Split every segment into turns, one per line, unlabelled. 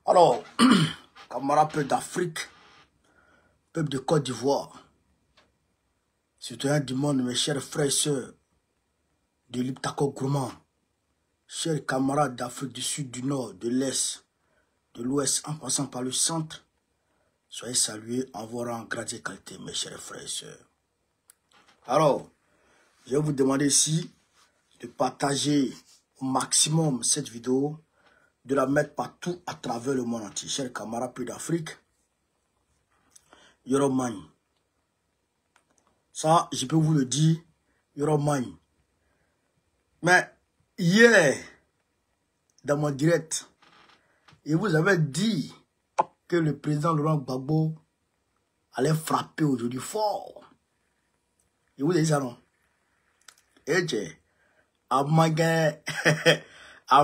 Alors, camarades peuple d'Afrique, peuple de Côte d'Ivoire, citoyens du monde, mes chers frères et sœurs de l'Iptako Gourmand, chers camarades d'Afrique du Sud, du Nord, de l'Est, de l'Ouest, en passant par le centre, soyez salués en vos rangs, grade et qualité, mes chers frères et sœurs. Alors, je vais vous demander ici de partager au maximum cette vidéo, de la mettre partout à travers le monde entier. Chers camarades pays d'Afrique, Yoroman. Ça, je peux vous le dire, Yoroman. Mais hier, dans mon direct, il vous avait dit que le président Laurent Gbagbo allait frapper aujourd'hui fort. Il vous a dit ça, non? Et tu à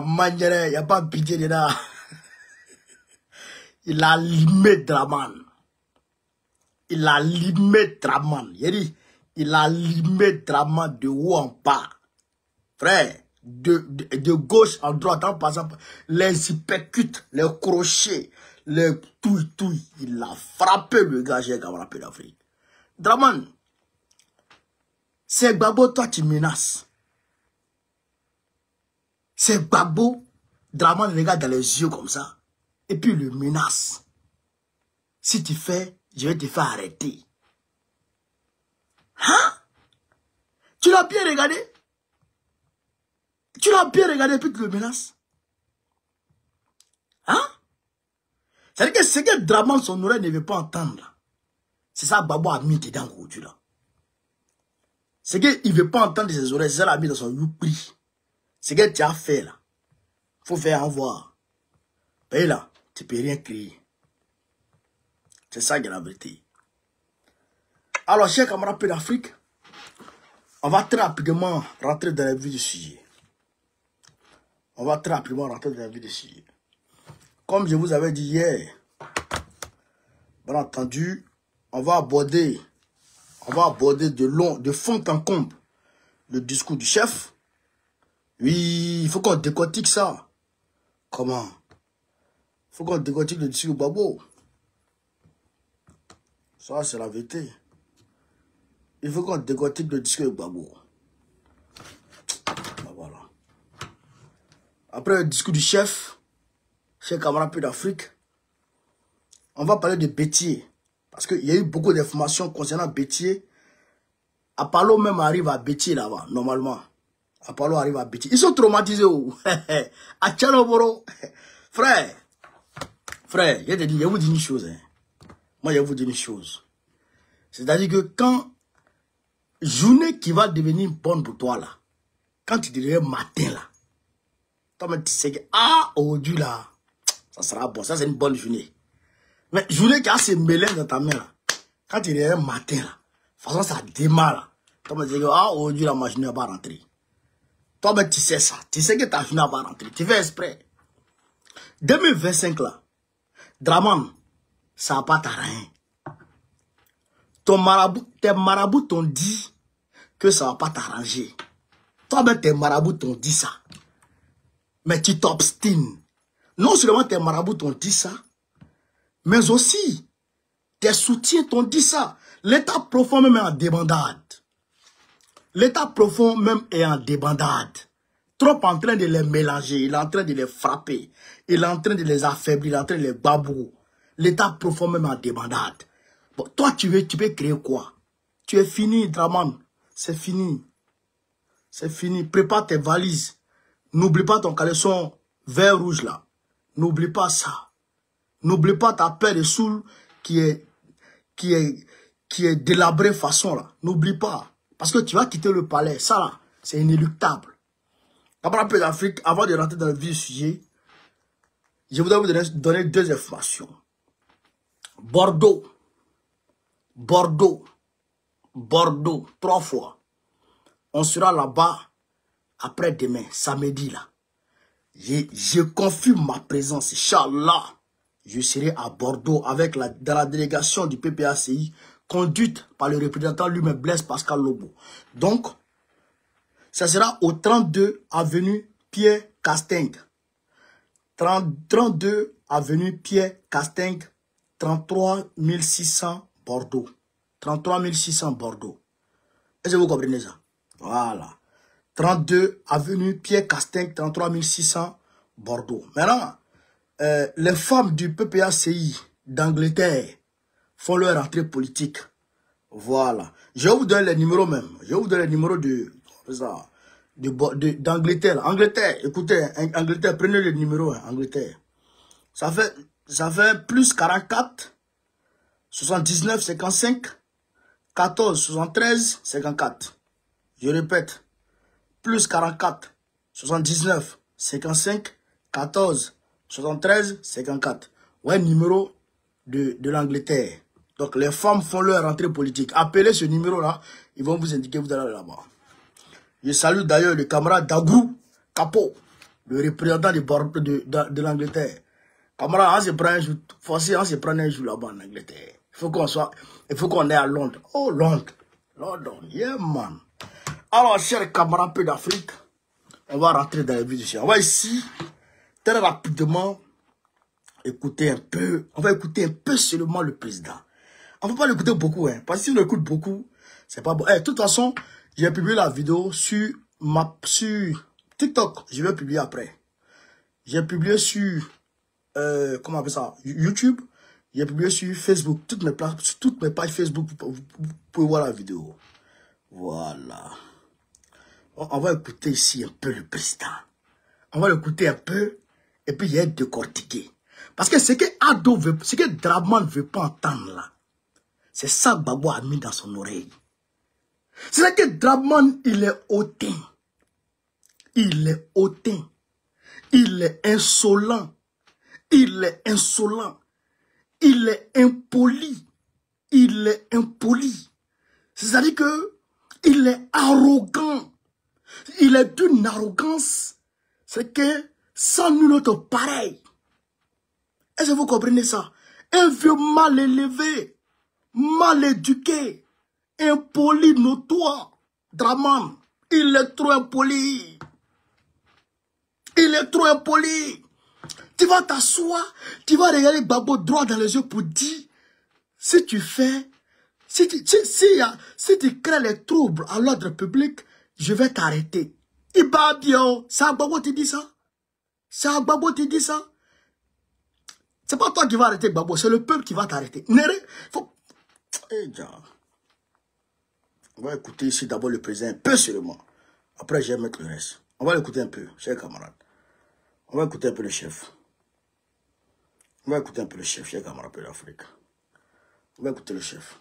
Mangere, il n'y a pas pitié dedans. Il a limé Draman. Il a limé Draman. Il a limé Draman de haut en bas. Frère, de gauche en droite, en passant par les hypercutes, les crochets, les touilles. Il a frappé le gars, j'ai camarade d'Afrique. Draman, c'est Gbagbo, toi tu menaces. C'est Gbagbo, Draman regarde dans les yeux comme ça, et puis il le menace. Si tu fais, je vais te faire arrêter. Hein? Tu l'as bien regardé? Tu l'as bien regardé, puis tu le menaces? Hein? C'est-à-dire que ce que Draman, son oreille ne veut pas entendre, c'est ça Gbagbo a mis dedans aujourd'hui là. C'est qu'il ne veut pas entendre ses oreilles, c'est ça l'a mis dans son youpri. Ce que tu as fait là, il faut faire en voir. Et là, tu ne peux rien crier. C'est ça qui est la vérité. Alors, chers camarades pays d'Afrique, on va très rapidement rentrer dans la vie du sujet. Comme je vous avais dit hier, bien entendu, on va aborder de fond en comble le discours du chef. Oui, il faut qu'on décortique ça. Comment? Il faut qu'on décortique le discours de Gbagbo. Ça, c'est la vérité. Il faut qu'on décortique le discours de Gbagbo. Ben voilà. Après le discours du chef, chers camarades pays d'Afrique, on va parler de Béthié. Parce qu'il y a eu beaucoup d'informations concernant Béthié. Apollo même arrive à Béthié là-bas, normalement. Apollo arrive à Béthié. Ils sont traumatisés. À Tchanoboro. Frère, je vous dis une chose. Hein. Moi, je vous dis une chose. C'est-à-dire que quand journée qui va devenir bonne pour toi, là, quand tu dirais matin, là, toi, tu sais que, aujourd'hui, là, ça sera bon. Ça, c'est une bonne journée. Mais journée qui a ces mélènes dans ta main, là, quand tu dirais matin, là, de toute façon, ça démarre, là. Toi, tu sais que, aujourd'hui, la machine va rentrer. Toi, ben, tu sais ça. Tu sais que ta journée va rentrer. Tu fais exprès. 2025, là, Draman, ça va pas t'arranger. Tes marabouts t'ont dit que ça va pas t'arranger. Toi, ben, tes marabouts t'ont dit ça. Mais tu t'obstines. Non seulement tes marabouts t'ont dit ça, mais aussi, tes soutiens t'ont dit ça. L'état profond même est en débandade. L'état profond même est en débandade. Trop en train de les mélanger, il est en train de les frapper, il est en train de les affaiblir, il est en train de les babouer. L'état profond même est en débandade. Bon, toi, tu peux créer quoi? Tu es fini, Draman. C'est fini. C'est fini. Prépare tes valises. N'oublie pas ton caleçon vert rouge là. N'oublie pas ça. N'oublie pas ta paire de soules qui est délabrée façon là. N'oublie pas. Parce que tu vas quitter le palais. Ça là, c'est inéluctable. Après un peu d'Afrique, avant de rentrer dans le vif du sujet, je voudrais vous donner deux informations. Bordeaux, 3 fois. On sera là-bas après-demain, samedi là. Je confirme ma présence, Inch'Allah. Je serai à Bordeaux dans la délégation du PPACI, conduite par le représentant lui-même, Blaise Pascal Lobo. Donc, ça sera au 32 avenue Pierre Castaing. 32 avenue Pierre Casting, 33 600 Bordeaux. 33 600 Bordeaux. Est-ce que vous comprenez ça? Voilà. 32 avenue Pierre Casting, 33 600 Bordeaux. Maintenant, les femmes du PPACI d'Angleterre font leur entrée politique. Voilà. Je vais vous donner les numéros même. Je vais vous donner les numéros d'Angleterre. Angleterre, écoutez, Angleterre, prenez les numéros, hein, Angleterre. Ça fait plus 44, 79, 55, 14, 73, 54. Je répète, plus 44, 79, 55, 14, 73, 54. Ouais, numéro de l'Angleterre. Donc, les femmes font leur rentrée politique. Appelez ce numéro-là, ils vont vous indiquer, vous allez là-bas. Je salue d'ailleurs le camarade Dagrou Capo, le représentant de l'Angleterre. Camarade, on se prend un jour, forcé, on se prend un jour là-bas en Angleterre. Il faut qu'on ait à Londres. Oh, Londres. London, yeah, man. Alors, chers camarades peu d'Afrique, on va rentrer dans les vues du chien. On va ici, très rapidement, écouter un peu. On va écouter un peu seulement le président. On ne va pas l'écouter beaucoup, hein, parce que si on l'écoute beaucoup, c'est pas bon. De toute façon, j'ai publié la vidéo sur TikTok. Je vais publier après. J'ai publié sur, comment on appelle ça, YouTube. J'ai publié sur Facebook. Toutes mes pages Facebook, vous pouvez voir la vidéo. Voilà. On va écouter ici un peu le président. On va l'écouter un peu, et puis il y a décortiqué. Parce que ce que Ado veut, ce que Draman ne veut pas entendre là, c'est ça que Gbagbo a mis dans son oreille. C'est ça que Draman, il est hautain. Il est hautain. Il est insolent. Il est insolent. Il est impoli. Il est impoli. C'est-à-dire que il est arrogant. Il est d'une arrogance. C'est que sans nul autre pareil. Est-ce que vous comprenez ça? Un vieux mal élevé, mal éduqué, impoli notoire. Draman, il est trop impoli. Il est trop impoli. Tu vas t'asseoir, tu vas regarder Gbagbo droit dans les yeux pour dire, si tu fais, si tu crées les troubles à l'ordre public, je vais t'arrêter. Il va bien. C'est à Gbagbo qui dit ça. C'est à Gbagbo qui dit ça. C'est pas toi qui vas arrêter Gbagbo, c'est le peuple qui va t'arrêter. Faut... On va écouter ici d'abord le président un peu seulement. Après, je vais mettre le reste. On va l'écouter un peu, chers camarades. On va écouter un peu le chef. On va écouter un peu le chef, chers camarades de l'Afrique. On va écouter le chef.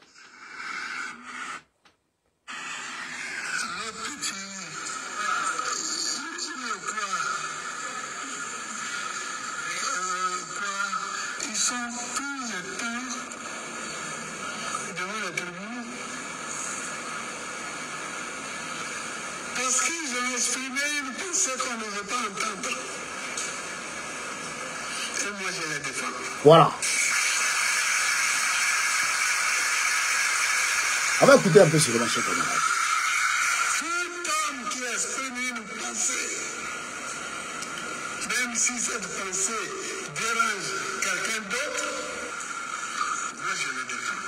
Ils sont tous les temps devant la tribune parce qu'ils ont exprimé une pensée qu'on ne veut pas entendre. Et moi, je les défends.
Voilà. On va écouter un peu sur le marché camarade.
Tout homme qui exprime une pensée, même si cette pensée dérange quelqu'un d'autre, moi je le défends.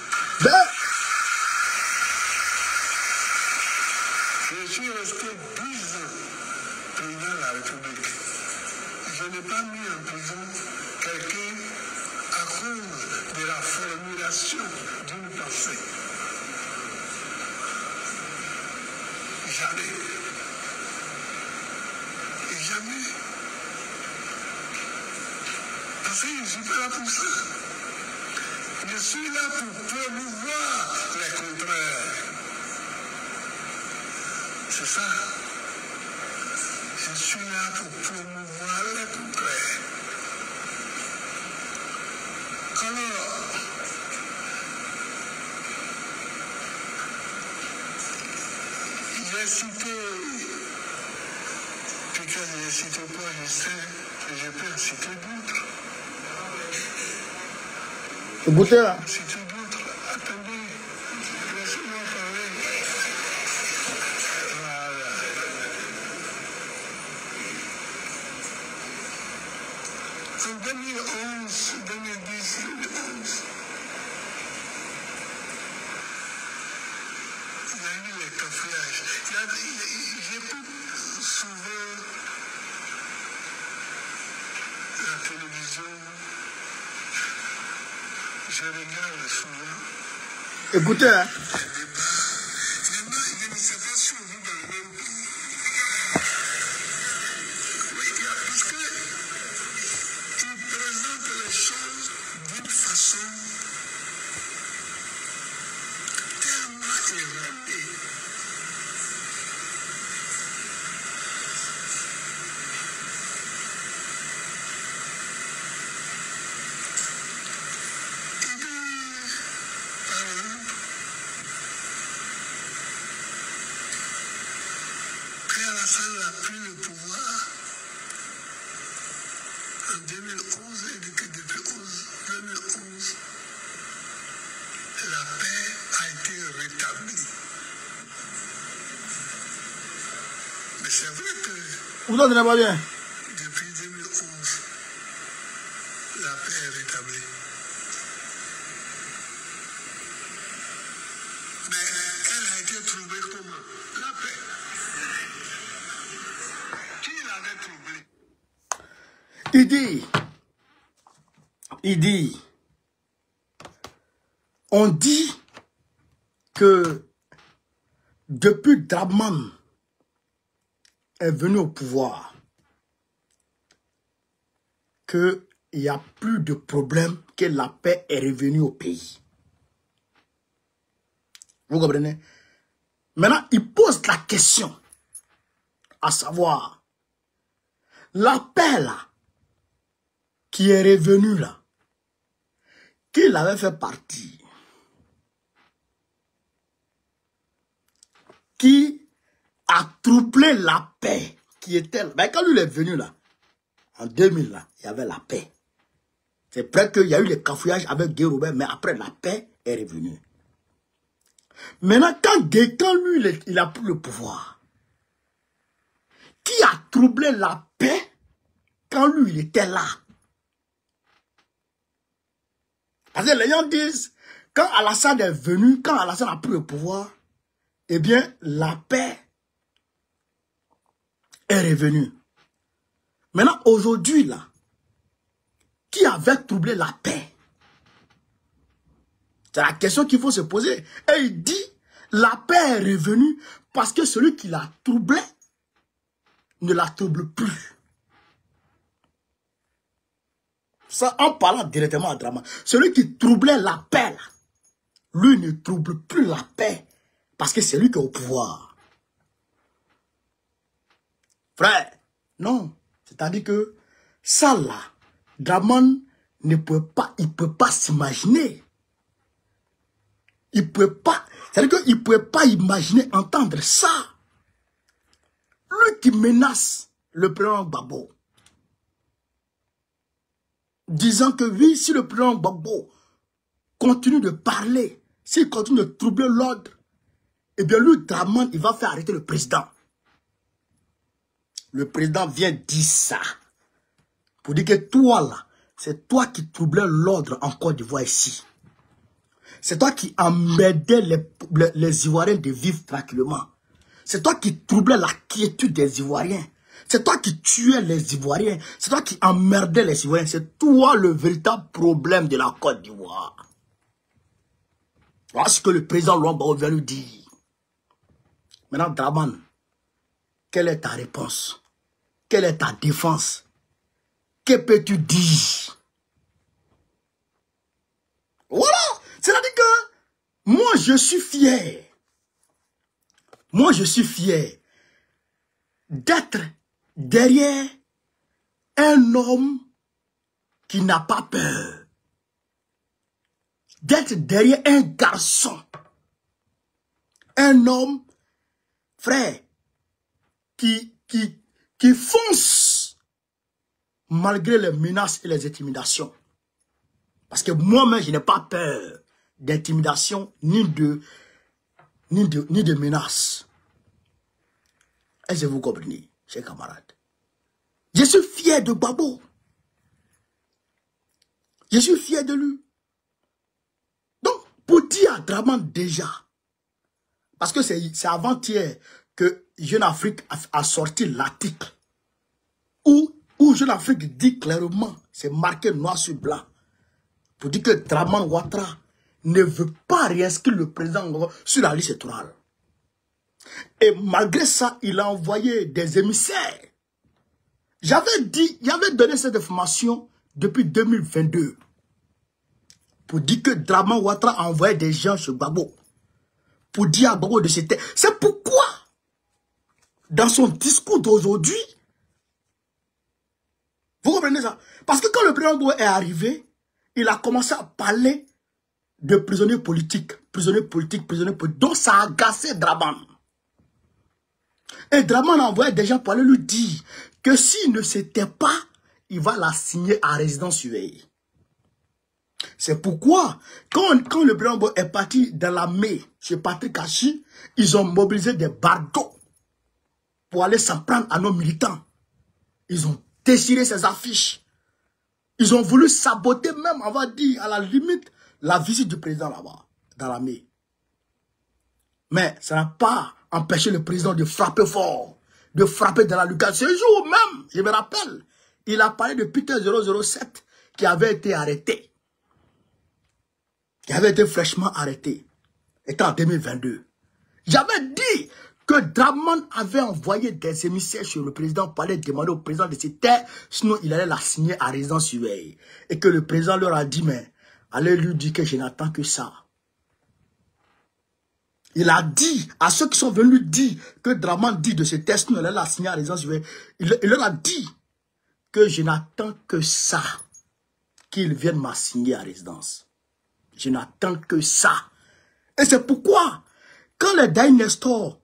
Je suis resté 10 ans président de la République. Je n'ai pas mis en prison quelqu'un à cause de la formulation d'une pensée. Jamais. Et jamais. Parce que je ne suis pas là pour ça. Je suis là pour promouvoir les contraires. C'est ça. Je suis là pour promouvoir les contraires. Alors, j'ai cité, peut-être j'ai cité quoi, je sais, et je peux en citer d'autres.
Écoutez là.
Citer d'autres. Attendez, laissez-moi parler. Voilà. en 2011, 2010, 2011, il y a eu les cafouillages. J'écoute souvent la télévision, je regarde souvent.
Écoutez, hein.
Je ne sais pas si on vit dans le même pays. Oui, parce qu'ils présentent les choses d'une façon tellement erronée. Alassane n'a pris le pouvoir en 2011 et depuis 2011, la paix a été rétablie. Mais c'est vrai que
Vous entendez pas bien?
depuis 2011, la paix est rétablie. Mais elle a été trouvée comment? La paix. Qui l'avait troublée?
Il dit, on dit que depuis Draman est venu au pouvoir, qu'il n'y a plus de problème, que la paix est revenue au pays. Vous comprenez? Maintenant, il pose la question, à savoir, la paix là, qui est revenue là, qui l'avait fait partir? Qui a troublé la paix qui était là? Ben, quand lui est venu là, en 2000 là, il y avait la paix. C'est vrai qu'il y a eu les cafouillages avec Guy Robert, mais après la paix est revenue. Maintenant, quand lui, il a pris le pouvoir, qui a troublé la paix quand lui, il était là? Parce que les gens disent, quand Alassane est venu, quand Alassane a pris le pouvoir, eh bien, la paix est revenue. Maintenant, aujourd'hui, là, qui avait troublé la paix? C'est la question qu'il faut se poser. Et il dit, la paix est revenue parce que celui qui l'a troublé ne la trouble plus. Ça, en parlant directement à Draman. Celui qui troublait la paix, là, lui ne trouble plus la paix parce que c'est lui qui est au pouvoir. Frère, non. C'est-à-dire que ça là, Draman ne peut pas, il peut pas s'imaginer. Il peut pas, c'est-à-dire qu'il ne peut pas imaginer entendre ça. Lui qui menace le président Gbagbo, disant que oui, si le président Gbagbo continue de parler, s'il continue de troubler l'ordre, eh bien lui, Draman, il va faire arrêter le président. Le président vient dire ça. Pour dire que toi là, c'est toi qui troublais l'ordre en Côte d'Ivoire ici. C'est toi qui emmerdais les Ivoiriens de vivre tranquillement. C'est toi qui troublais la quiétude des Ivoiriens. C'est toi qui tuais les Ivoiriens. C'est toi qui emmerdais les Ivoiriens. C'est toi le véritable problème de la Côte d'Ivoire. Voilà ce que le président Laurent Gbagbo vient lui dire. Maintenant, Draman, quelle est ta réponse? Quelle est ta défense? Que peux-tu dire? Voilà. C'est-à-dire que moi, je suis fier. Moi, je suis fier d'être derrière un homme qui n'a pas peur. D'être derrière un garçon. Un homme, frère, qui fonce malgré les menaces et les intimidations. Parce que moi-même, je n'ai pas peur d'intimidation ni de menaces. Est-ce que vous comprenez, chers camarades? Je suis fier de Gbagbo. Je suis fier de lui. Donc, pour dire à Draman déjà, parce que c'est avant-hier que Jeune Afrique a sorti l'article où Jeune Afrique dit clairement, c'est marqué noir sur blanc, pour dire que Draman Ouattara ne veut pas réinscrire le président sur la liste électorale. Et malgré ça, il a envoyé des émissaires. J'avais donné cette information depuis 2022 pour dire que Draman Ouattara a envoyé des gens chez Gbagbo pour dire à Gbagbo de c'était. C'est pourquoi, dans son discours d'aujourd'hui, vous comprenez ça? Parce que quand le président Gbagbo est arrivé, il a commencé à parler de prisonniers politiques, donc ça a agacé Draman. Et Draman a envoyé des gens pour aller lui dire que s'il ne s'était pas, il va la signer à résidence surveillée. C'est pourquoi, quand le président est parti dans la mai chez Patrick Kachi, ils ont mobilisé des bardeaux pour aller s'en prendre à nos militants. Ils ont déchiré ces affiches. Ils ont voulu saboter même, on va dire, à la limite, la visite du président là-bas, dans la mai. Mais ça n'a pas empêché le président de frapper fort, de frapper dans la lucarne. Ce jour même, je me rappelle, il a parlé de Peter 007 qui avait été arrêté. Qui avait été fraîchement arrêté. C'était en 2022. J'avais dit que Draman avait envoyé des émissaires sur le président pour aller demander au président de se taire, sinon il allait la signer à résidence surveillée. Et que le président leur a dit, mais allez lui dire que je n'attends que ça. Il a dit à ceux qui sont venus dire que Draman dit de ce test, nous allons la signer à résidence surveillée. Il leur a dit que je n'attends que ça, qu'ils viennent m'assigner à résidence. Je n'attends que ça. Et c'est pourquoi, quand les Daï Nestor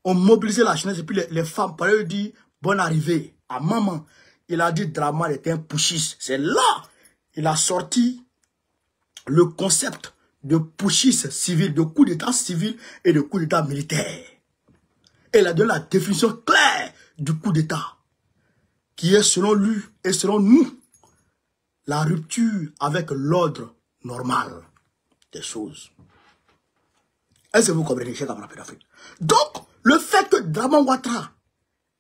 ont mobilisé la jeunesse et puis les femmes, pour leur dire bonne arrivée à maman, il a dit Draman était un pushiste. C'est là il a sorti le concept de pushiste civil, de coup d'état civil et de coup d'état militaire. Et il a donné la définition claire du coup d'état, qui est selon lui et selon nous, la rupture avec l'ordre normal des choses. Est-ce que vous comprenez, chers camarades d'Afrique? Donc, le fait que Draman Ouattara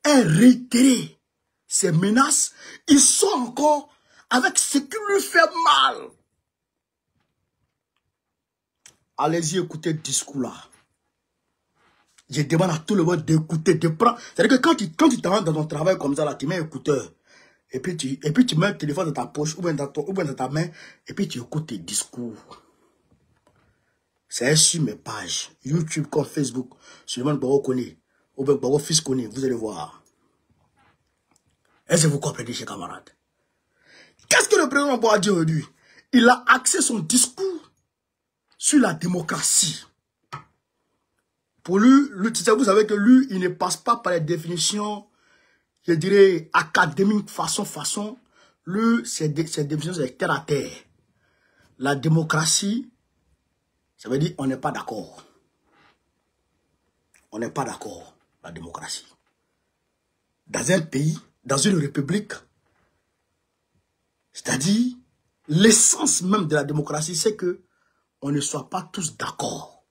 ait réitéré ces menaces, ils sont encore avec ce qui lui fait mal. Allez-y écouter le discours là. Je demande à tout le monde d'écouter, de prendre. C'est-à-dire que quand tu t'en vas dans ton travail comme ça, là, tu mets un écouteur. Et puis tu mets le téléphone dans ta poche ou bien dans ta main. Et puis tu écoutes tes discours. C'est sur mes pages. YouTube comme Facebook. Suleiman Gbagbo connaît. Ou bien Gbagbo fils connaît. Vous allez voir. Est-ce que vous comprenez, chers camarades? Qu'est-ce que le président Gbagbo a dit aujourd'hui? Il a axé son discours sur la démocratie. Pour lui, vous savez que lui, il ne passe pas par les définitions, je dirais, académiques, façon. Lui, ses définitions, c'est terre à terre. La démocratie, ça veut dire on n'est pas d'accord. On n'est pas d'accord, la démocratie. Dans un pays, dans une république, c'est-à-dire, l'essence même de la démocratie, c'est que on ne soit pas tous d'accord.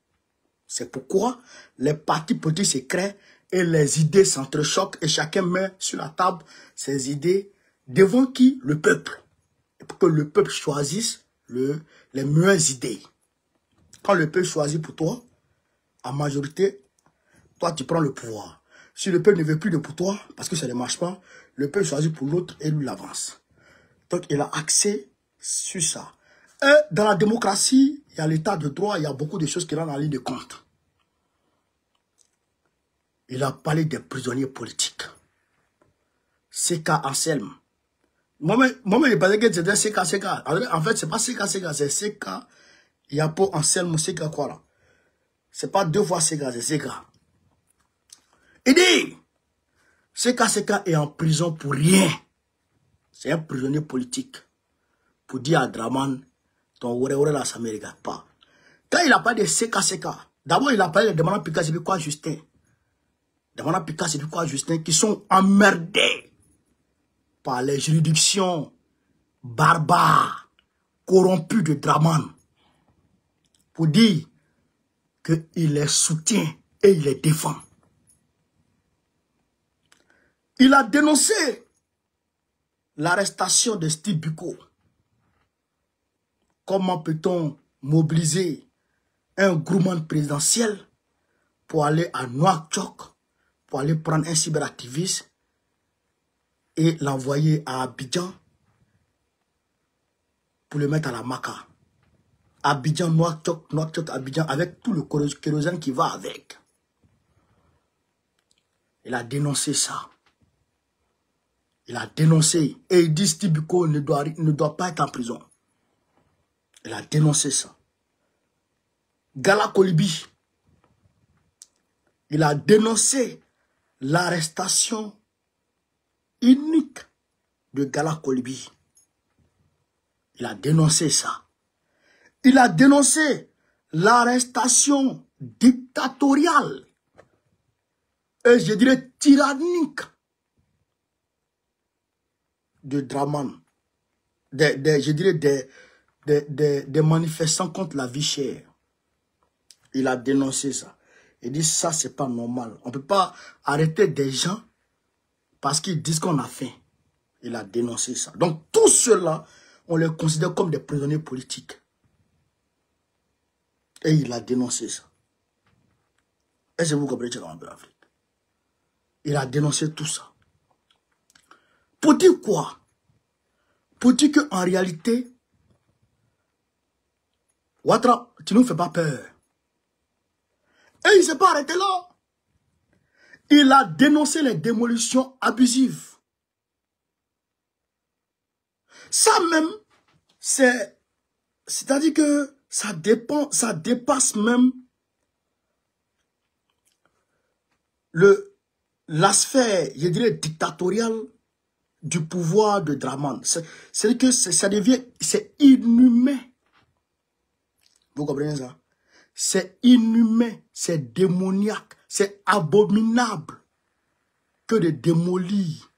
C'est pourquoi les partis politiques se créent et les idées s'entrechoquent et chacun met sur la table ses idées devant qui? Le peuple. Et pour que le peuple choisisse les meilleures idées. Quand le peuple choisit pour toi, en majorité, toi tu prends le pouvoir. Si le peuple ne veut plus de pour toi, parce que ça ne marche pas, le peuple choisit pour l'autre et lui l'avance. Donc il a accès sur ça. Et dans la démocratie, il y a l'état de droit, il y a beaucoup de choses qui rentrent en ligne de compte. Il a parlé des prisonniers politiques. Seka Anselme. Moi-même, je pensais que c'était Seka. En fait, c'est pas Seka, c'est Seka. Yapo Anselme, Seka quoi là. C'est pas deux fois Seka, c'est Seka. Il dit, Seka est en prison pour rien. C'est un prisonnier politique. Pour dire à Draman, ton oué là, ça ne me regarde pas. Quand il a parlé de Seka, d'abord il a parlé de Demana Pika, c'est quoi Justin? Demana Pika, c'est quoi Justin? Qui sont emmerdés par les juridictions barbares corrompus de Draman pour dire qu'il les soutient et il les défend. Il a dénoncé l'arrestation de Steve Biko. Comment peut-on mobiliser un groupement présidentiel pour aller à Nouakchott, pour aller prendre un cyberactiviste et l'envoyer à Abidjan pour le mettre à la Maca. Abidjan, Nouakchott, Abidjan, avec tout le kérosène qui va avec. Il a dénoncé ça. Il a dénoncé. Et il dit Steve Biko ne doit pas être en prison. Il a dénoncé ça. Gala Kolibi. Il a dénoncé l'arrestation unique de Gala Kolibi. Il a dénoncé ça. Il a dénoncé l'arrestation dictatoriale et je dirais tyrannique de Draman, je dirais des manifestants contre la vie chère. Il a dénoncé ça. Il dit ça c'est pas normal. On ne peut pas arrêter des gens parce qu'ils disent qu'on a faim. Il a dénoncé ça. Donc tous ceux-là, on les considère comme des prisonniers politiques. Et il a dénoncé ça. Est-ce que vous comprenez ce qu'on appelle l'Afrique? Il a dénoncé tout ça. Pour dire quoi? Pour dire qu'en réalité, Ouattara, tu ne nous fais pas peur. Et il ne s'est pas arrêté là. Il a dénoncé les démolitions abusives. Ça même, c'est-à-dire que ça dépasse même la sphère, je dirais, dictatoriale du pouvoir de Draman. C'est que ça devient, c'est inhumain. Vous comprenez ça? C'est inhumain, c'est démoniaque, c'est abominable que de démolir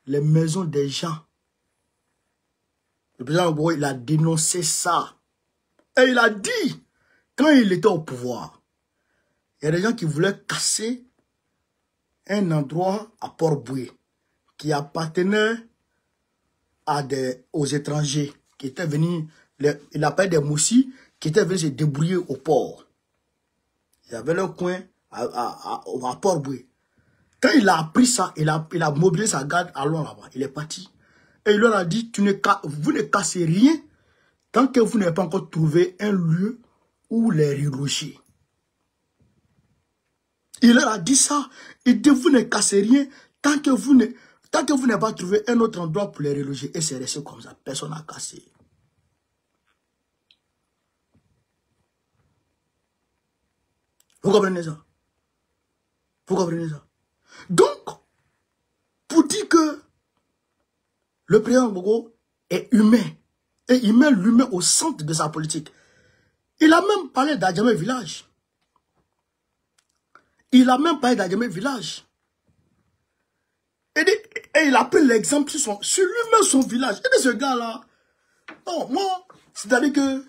les maisons des gens. Le président Gbagbo, il a dénoncé ça. Et il a dit, quand il était au pouvoir, il y a des gens qui voulaient casser un endroit à Port-Boué qui appartenait aux étrangers qui étaient venus, il appelle des moussis, qui étaient venus se débrouiller au port. Il y avait un coin à Port-Boué. Quand il a appris ça, il a mobilisé sa garde, allons là-bas. Il est parti. Et il leur a dit, vous ne cassez rien tant que vous n'avez pas encore trouvé un lieu où les reloger. Il leur a dit ça. Il dit, vous ne cassez rien tant que vous n'avez pas trouvé un autre endroit pour les reloger. Et c'est resté comme ça. Personne n'a cassé. Vous comprenez ça? Vous comprenez ça? Donc, pour dire que le président Gbagbo est humain, et il met l'humain au centre de sa politique. Il a même parlé d'Adjamé Village. Il a même parlé d'Adjamé Village. Et il a pris l'exemple sur lui-même son village. Et de ce gars-là, non, moi, c'est-à-dire que,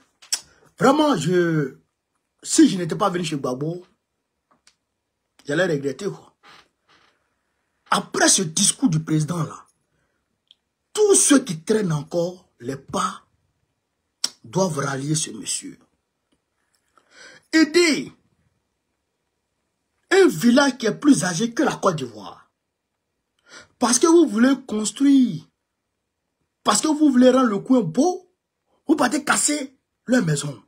vraiment, si je n'étais pas venu chez Gbagbo, j'allais regretter, quoi. Après ce discours du président-là, tous ceux qui traînent encore les pas doivent rallier ce monsieur. Aider un village qui est plus âgé que la Côte d'Ivoire. Parce que vous voulez construire, parce que vous voulez rendre le coin beau, vous partez casser leur maison.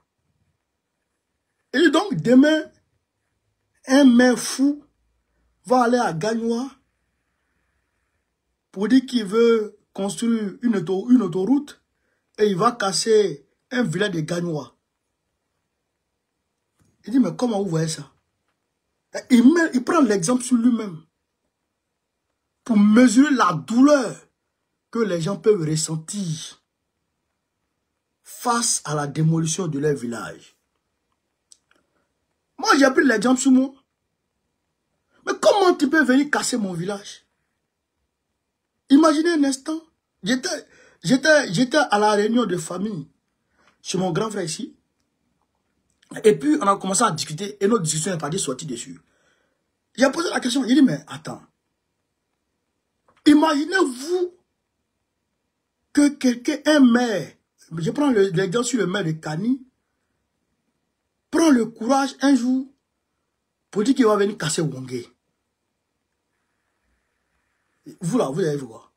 Et donc demain, un maire fou va aller à Gagnoa pour dire qu'il veut construire une autoroute et il va casser un village de Gagnoa. Il dit, mais comment vous voyez ça? Il prend l'exemple sur lui-même pour mesurer la douleur que les gens peuvent ressentir face à la démolition de leur village. Moi, j'ai pris l'exemple sur moi. Mais comment tu peux venir casser mon village? Imaginez un instant, j'étais à la réunion de famille. C'est mon grand frère ici. Et puis, on a commencé à discuter et notre discussion est partie sortie dessus. J'ai posé la question, j'ai dit, mais attends. Imaginez-vous que quelqu'un, un maire, je prends l'exemple sur le maire de Kani, prend le courage un jour pour dire qu'il va venir casser Wongé. Vous là, vous allez voir.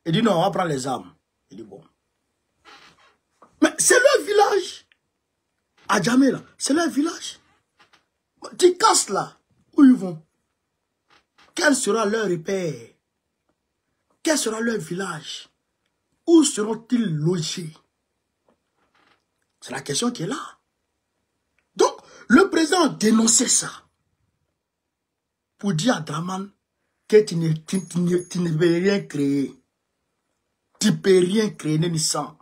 Il dit non, on va prendre les armes. Il dit bon. Mais c'est leur village. À Djamé là, c'est leur village. Tu casses là, où ils vont? Quel sera leur repère? Quel sera leur village? Où seront-ils logés? C'est la question qui est là. Donc, le président a dénoncé ça. Pour dire à Draman que tu ne peux rien créer. Tu ne peux rien créer, Nissan.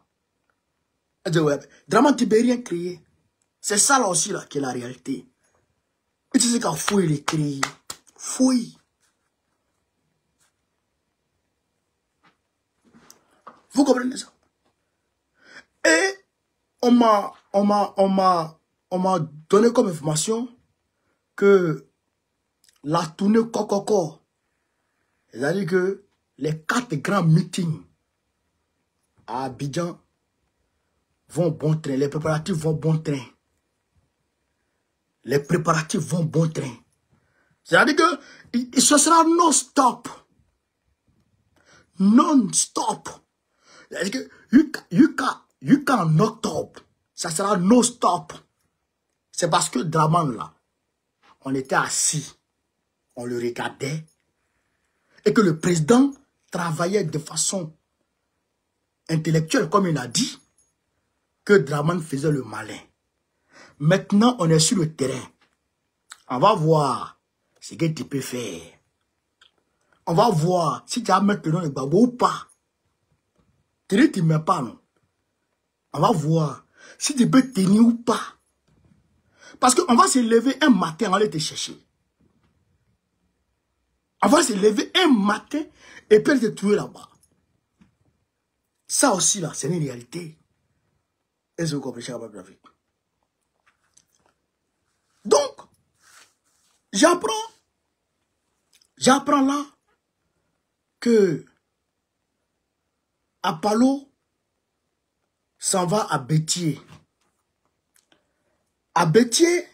Draman, tu ne peux rien créer. C'est ça là aussi là, qui est la réalité. Et tu sais qu'à fouiller les créer. Fouille. Vous comprenez ça? Et on m'a donné comme information que la tournée Kokoko, c'est-à-dire que les 4 grands meetings à Abidjan vont bon train, les préparatifs vont bon train. Les préparatifs vont bon train. C'est-à-dire que ce sera non-stop. Non-stop. C'est-à-dire que jusqu'en octobre, ça sera non-stop. C'est parce que Draman là, on était assis, on le regardait, et que le président travaillait de façon intellectuelle, comme il a dit, que Draman faisait le malin. Maintenant, on est sur le terrain. On va voir ce que tu peux faire. On va voir si tu vas mettre le nom de Gbagbo ou pas. Tu dis tu ne mets pas, non. On va voir si tu peux tenir ou pas. Parce qu'on va se lever un matin, on va aller te chercher. On va se lever un matin et puis te trouver là-bas. Ça aussi, là, c'est une réalité. Est-ce que vous comprenez, cher David? Donc, j'apprends là que Apollo s'en va à Bétier. À Bétier,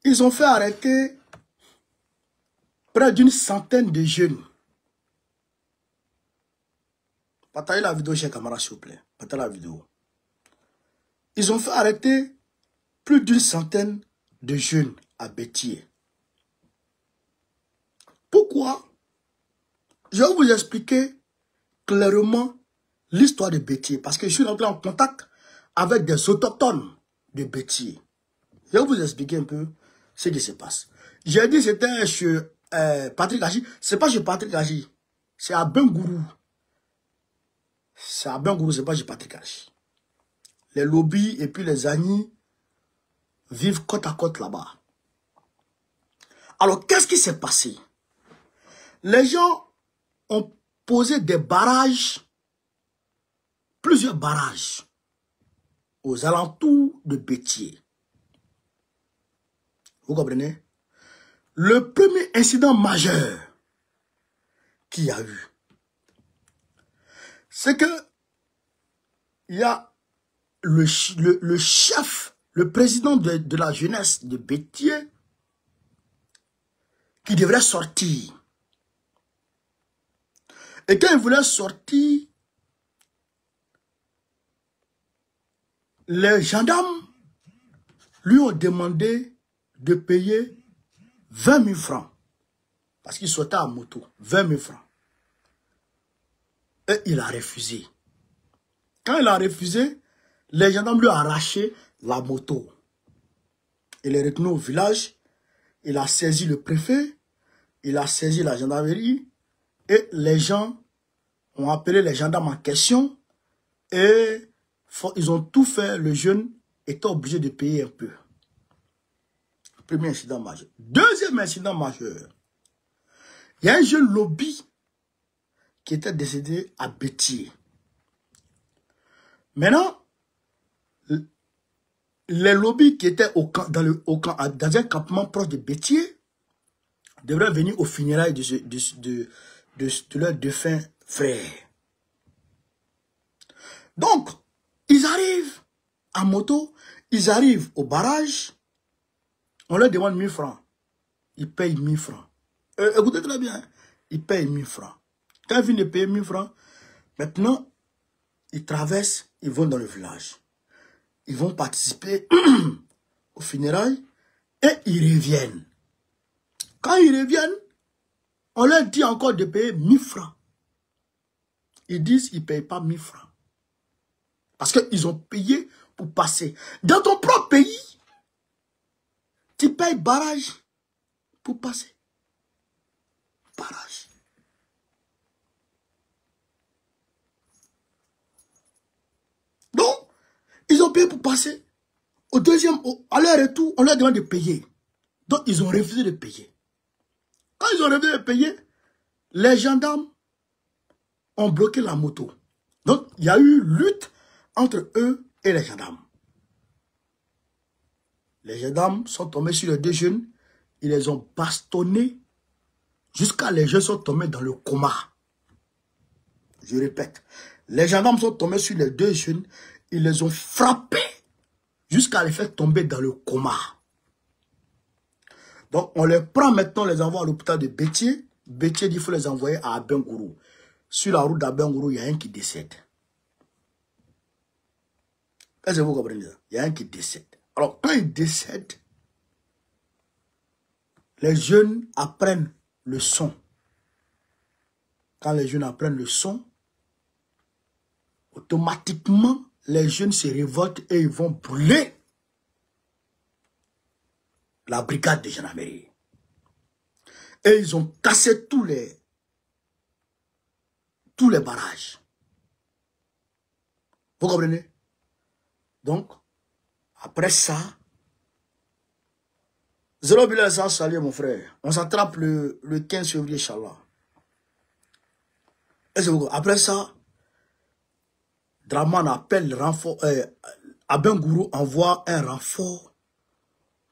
ils ont fait arrêter près d'une centaine de jeunes. Partagez la vidéo, chers camarades, s'il vous plaît. Partagez la vidéo. Ils ont fait arrêter plus d'une centaine de jeunes à Bétier. Pourquoi? Je vais vous expliquer clairement l'histoire de Bétier. Parce que je suis entré en contact avec des autochtones de Bétier. Je vais vous expliquer un peu ce qui se passe. J'ai dit que c'était chez Patrick Agi. Ce n'est pas chez Patrick Agi. C'est à Bengourou. C'est à Bengourou, ce n'est pas chez Patrick Agi. Les lobbies et puis les Agnis vivent côte à côte là-bas. Alors, qu'est-ce qui s'est passé? Les gens ont posé des barrages, plusieurs barrages, aux alentours de Bétier. Vous comprenez? Le premier incident majeur qu'il y a eu, c'est que il y a le chef, le président de la jeunesse de Bétier qui devrait sortir. Et quand il voulait sortir, les gendarmes lui ont demandé de payer 20 000 francs. Parce qu'il sortait à moto. 20 000 francs. Et il a refusé. Quand il a refusé, les gendarmes lui ont arraché la moto. Il est retourné au village. Il a saisi le préfet. Il a saisi la gendarmerie. Et les gens ont appelé les gendarmes en question. Et ils ont tout fait. Le jeune était obligé de payer un peu. Premier incident majeur. Deuxième incident majeur. Il y a un jeune lobby qui était décédé à Bétier. Maintenant, les lobbies qui étaient dans un campement proche de Béthier devraient venir aux funérailles de leur défunt frère. Donc, ils arrivent en moto, ils arrivent au barrage, on leur demande 1000 francs. Ils payent 1000 francs. Écoutez très bien, ils payent 1000 francs. Quand ils viennent de payer 1000 francs, maintenant, ils traversent, ils vont dans le village. Ils vont participer aux funérailles et ils reviennent. Quand ils reviennent, on leur dit encore de payer 1000 francs. Ils disent qu'ils ne payent pas 1000 francs. Parce qu'ils ont payé pour passer. Dans ton propre pays, tu payes barrage pour passer. Barrage. Donc, ils ont payé pour passer. À leur retour, on leur demande de payer. Donc, ils ont refusé de payer. Quand ils ont refusé de payer, les gendarmes ont bloqué la moto. Donc, il y a eu lutte entre eux et les gendarmes. Les gendarmes sont tombés sur les deux jeunes. Ils les ont bastonnés jusqu'à les jeunes sont tombés dans le coma. Je répète. Les gendarmes sont tombés sur les deux jeunes. Ils les ont frappés jusqu'à les faire tomber dans le coma. Donc, on les prend maintenant, on les envoie à l'hôpital de Béthier. Béthier dit qu'il faut les envoyer à Abengourou. Sur la route d'Abengourou, il y a un qui décède. Est-ce que vous comprenez ça? Il y a un qui décède. Alors, quand il décède, les jeunes apprennent le son. Quand les jeunes apprennent le son, automatiquement, les jeunes se révoltent et ils vont brûler la brigade de gendarmerie. Et ils ont cassé tous les barrages. Vous comprenez? Donc, après ça, Zéro Bilal sans salut mon frère. On s'attrape le 15 février, Inch'Allah. Après ça, Draman appelle le renfort. Abengourou envoie un renfort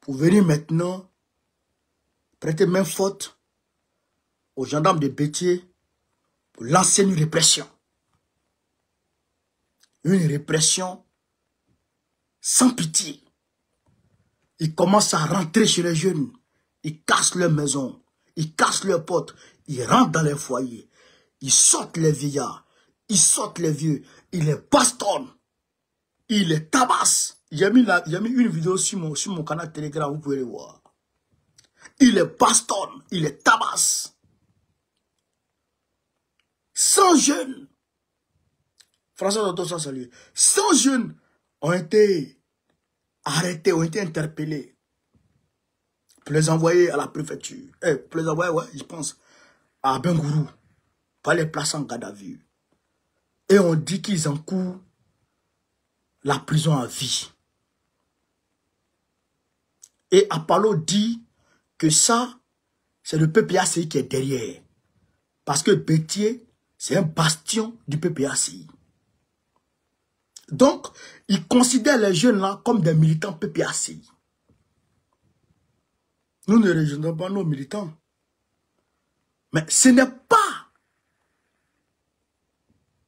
pour venir maintenant prêter main forte aux gendarmes de Béthier pour lancer une répression. Une répression sans pitié. Ils commencent à rentrer chez les jeunes. Ils cassent leurs maisons. Ils cassent leurs portes. Ils rentrent dans les foyers. Ils sortent les vieillards. Ils sortent les vieux. Ils les bastonnent. Ils les tabassent. J'ai mis une vidéo sur mon canal Telegram. Vous pouvez les voir. Ils les bastonnent. Ils les tabassent. 100 jeunes. François Toto sans saluer. 100 jeunes ont été arrêtés, ont été interpellés pour les envoyer à la préfecture. Pour les envoyer, ouais, je pense, à Abengourou, pour les placer en garde à vue. Et on dit qu'ils encourent la prison à vie. Et Apollo dit que ça, c'est le PPACI qui est derrière. Parce que Béthier, c'est un bastion du PPACI. Donc, ils considèrent les jeunes là comme des militants PPACI. Nous ne rejetons pas nos militants. Mais ce n'est pas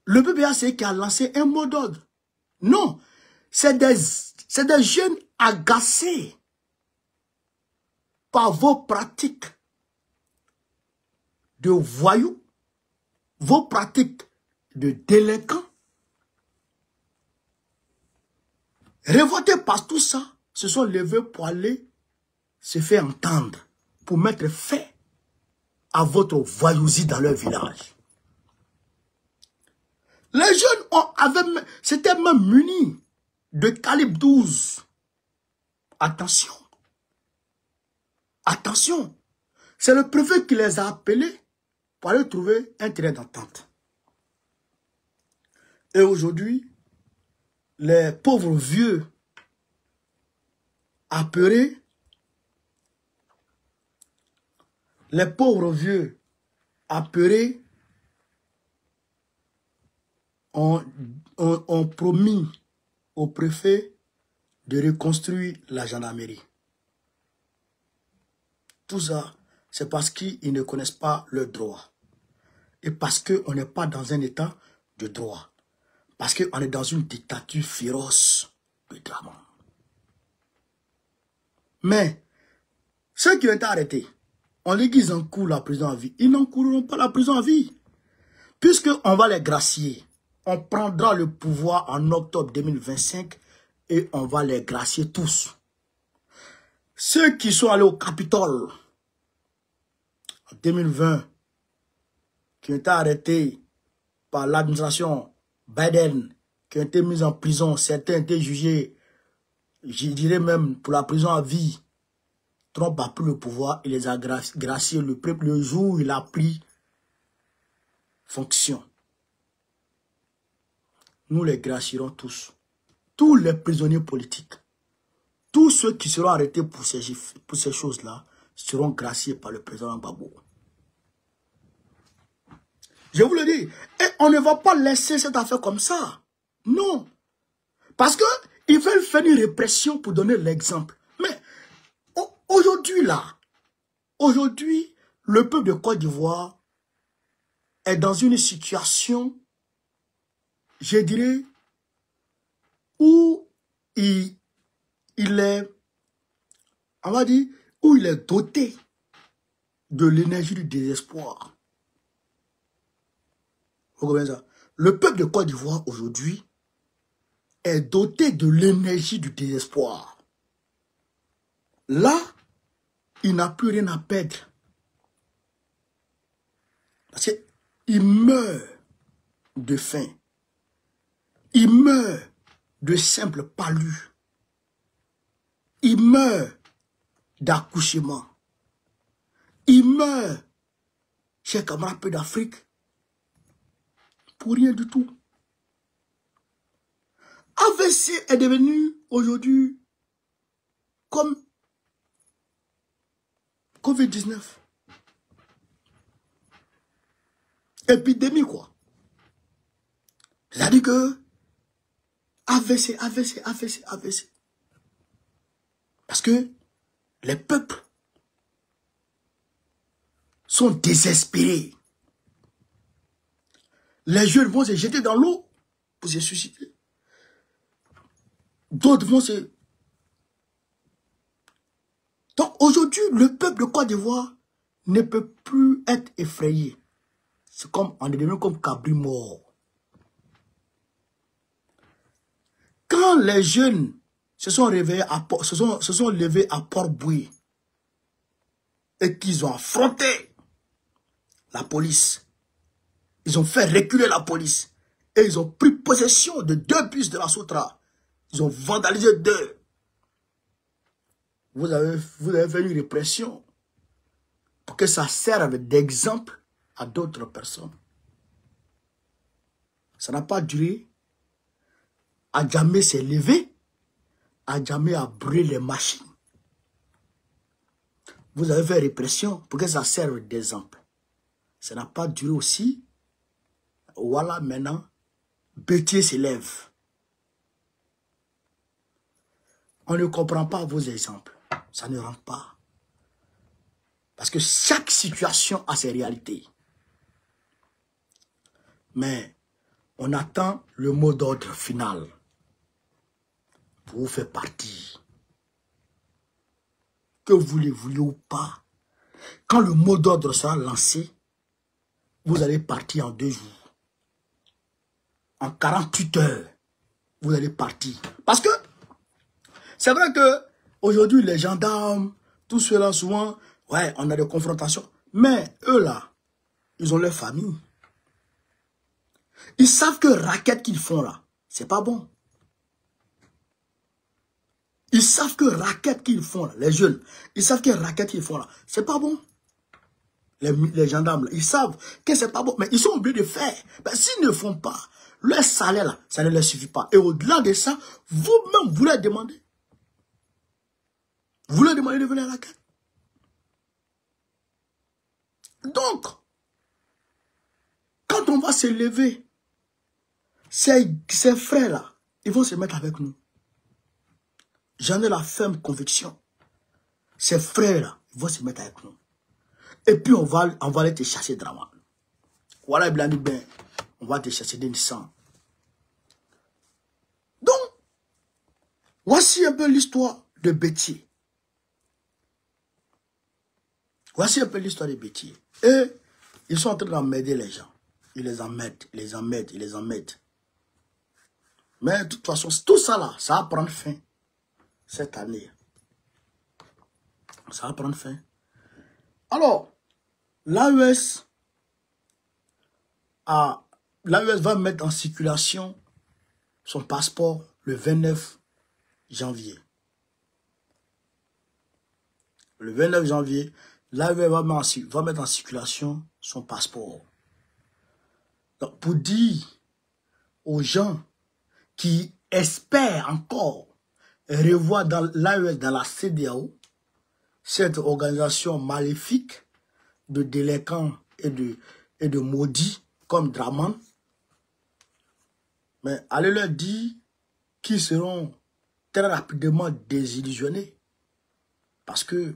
le PPACI qui a lancé un mot d'ordre. Non, c'est des jeunes agacés par vos pratiques de voyous, vos pratiques de délinquants. Révoltés par tout ça, se sont levés pour aller se faire entendre, pour mettre fin à votre voyousie dans leur village. Les jeunes s'étaient même munis de calibre 12. Attention. Attention. C'est le préfet qui les a appelés pour aller trouver un terrain d'entente. Et aujourd'hui, les pauvres vieux apeurés, ont promis au préfet de reconstruire la gendarmerie. Tout ça, c'est parce qu'ils ne connaissent pas leurs droits. Et parce qu'on n'est pas dans un état de droit. Parce qu'on est dans une dictature féroce de drame. Mais, ceux qui ont été arrêtés, on les dit qu'ils encourent la prison à vie. Ils n'encourront pas la prison à vie. Puisqu'on va les gracier. On prendra le pouvoir en octobre 2025 et on va les gracier tous. Ceux qui sont allés au Capitole en 2020, qui ont été arrêtés par l'administration Biden, qui ont été mis en prison, certains ont été jugés, je dirais même pour la prison à vie. Trump a pris le pouvoir, il les a graciés le jour où il a pris fonction. Nous les gracierons tous. Tous les prisonniers politiques, tous ceux qui seront arrêtés pour ces choses-là, seront graciés par le président Gbagbo. Je vous le dis, et on ne va pas laisser cette affaire comme ça. Non. Parce qu'ils veulent faire une répression pour donner l'exemple. Mais aujourd'hui là, aujourd'hui, le peuple de Côte d'Ivoire est dans une situation, je dirais, où il est, on va dire, où il est doté de l'énergie du désespoir. Vous comprenez ça? Le peuple de Côte d'Ivoire aujourd'hui est doté de l'énergie du désespoir. Là, il n'a plus rien à perdre. Parce qu'il meurt de faim. Il meurt de simple palu. Il meurt d'accouchement. Il meurt, chers camarades d'Afrique, pour rien du tout. AVC est devenu aujourd'hui comme Covid-19. Épidémie, quoi. C'est-à-dire que AVC. Parce que les peuples sont désespérés. Les jeunes vont se jeter dans l'eau pour se suicider. D'autres vont se... Donc aujourd'hui, le peuple de Côte d'Ivoire ne peut plus être effrayé. C'est comme, on est devenu comme cabri mort. Quand les jeunes se sont réveillés se sont levés à Port-Bouilly et qu'ils ont affronté la police, ils ont fait reculer la police et ils ont pris possession de 2 bus de la Soutra. Ils ont vandalisé 2. Vous avez fait une répression pour que ça serve d'exemple à d'autres personnes. Ça n'a pas duré. Adjamé s'est levé. Adjamé a brûlé les machines. Vous avez fait répression pour que ça serve d'exemple. Ça n'a pas duré aussi. Voilà, maintenant, Bétier s'élève. On ne comprend pas vos exemples. Ça ne rentre pas. Parce que chaque situation a ses réalités. Mais on attend le mot d'ordre final pour vous faire partir. Que vous le vouliez ou pas, quand le mot d'ordre sera lancé, vous allez partir en 2 jours. En 48 heures, vous allez partir. Parce que c'est vrai que aujourd'hui, les gendarmes, tout cela, souvent, ouais, on a des confrontations. Mais eux là, ils ont leur famille. Ils savent que raquette qu'ils font là, c'est pas bon. Ils savent que raquette qu'ils font là, les jeunes, ils savent que raquette qu'ils font là, c'est pas bon. Les gendarmes là, ils savent que c'est pas bon, mais ils sont obligés de faire. Ben, s'ils ne font pas, leur salaire là, ça ne leur suffit pas. Et au-delà de ça, vous-même, vous leur demandez. Vous leur demandez de venir à la raquette. Donc, quand on va se lever, ces frères-là, ils vont se mettre avec nous. j'en ai la ferme conviction. Ces frères-là, ils vont se mettre avec nous. Et puis, on va aller te chasser Draman. Voilà, Blani Ben, on va te chasser d'un sang. Donc, voici un peu l'histoire de Béthié. Voici un peu l'histoire de Béthié. Et ils sont en train d'emmerder les gens. Ils les emmerdent, ils les emmerdent, ils les emmerdent. Mais de toute façon, tout ça là, ça va prendre fin cette année. Ça va prendre fin. Alors, l'AES va mettre en circulation son passeport le 29 janvier. Le 29 janvier, l'AES va mettre en circulation son passeport. Donc, pour dire aux gens qui espèrent encore revoir dans l'AES, dans la CEDEAO, cette organisation maléfique de délinquants et de maudits comme Draman, mais allez leur dire qu'ils seront très rapidement désillusionnés parce que